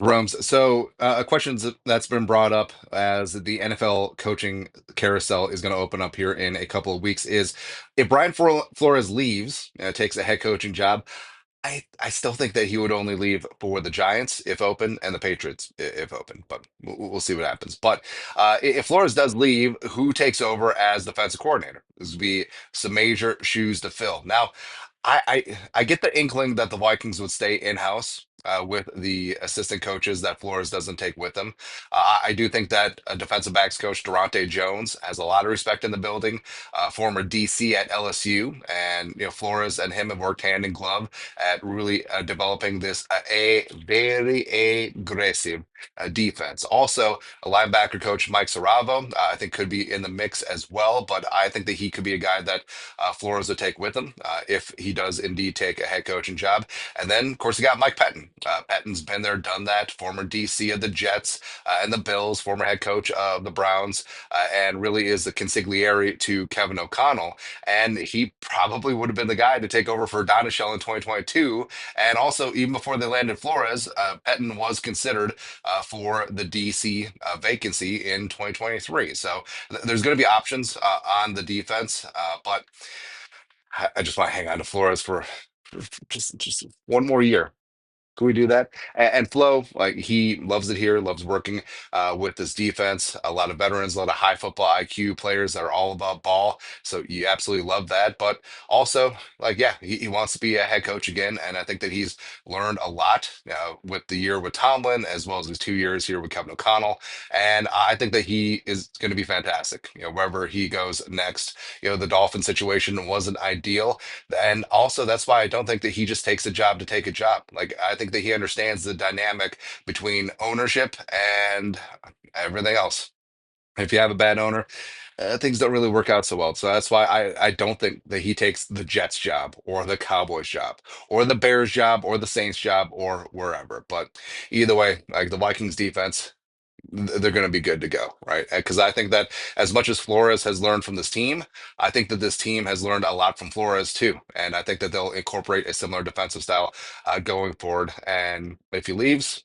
Rums. So, a question that's been brought up as the NFL coaching carousel is going to open up here in a couple of weeks is if Brian Flores leaves, takes a head coaching job, I still think that he would only leave for the Giants if open and the Patriots if open, but we'll see what happens. But if Flores does leave, who takes over as defensive coordinator? This would be some major shoes to fill. Now, I get the inkling that the Vikings would stay in-house with the assistant coaches that Flores doesn't take with him. I do think that a defensive backs coach, Durante Jones, has a lot of respect in the building. Former DC at LSU, and Flores and him have worked hand in glove at really developing this a very aggressive defense. Also, a linebacker coach, Mike Saravo, I think could be in the mix as well, but I think that he could be a guy that Flores would take with him if he does indeed take a head coaching job. And then, of course, you got Mike Pettin. Pettin's been there, done that, former DC of the Jets and the Bills, former head coach of the Browns, and really is a consigliere to Kevin O'Connell. And he probably would have been the guy to take over for Donishell in 2022. And also, even before they landed Flores, Pettin was considered for the DC vacancy in 2023. So there's going to be options on the defense, but I just want to hang on to Flores for just one more year. Can we do that? And Flo, like he loves it here, loves working with this defense. A lot of veterans, a lot of high football IQ players that are all about ball. So you absolutely love that. But also, like, yeah, he wants to be a head coach again. And I think that he's learned a lot with the year with Tomlin, as well as his 2 years here with Kevin O'Connell. And I think that he is going to be fantastic, wherever he goes next. The Dolphin situation wasn't ideal, and also, that's why I don't think that he just takes a job to take a job. Like, I think that he understands the dynamic between ownership and everything else. If you have a bad owner, things don't really work out so well. So that's why I don't think that he takes the Jets job or the Cowboys job or the Bears job or the Saints job or wherever. But either way, like the Vikings defense, they're going to be good to go, right? Because I think that as much as Flores has learned from this team, I think that this team has learned a lot from Flores too, and I think that they'll incorporate a similar defensive style going forward. And if he leaves,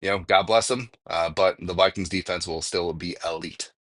God bless him. But the Vikings defense will still be elite.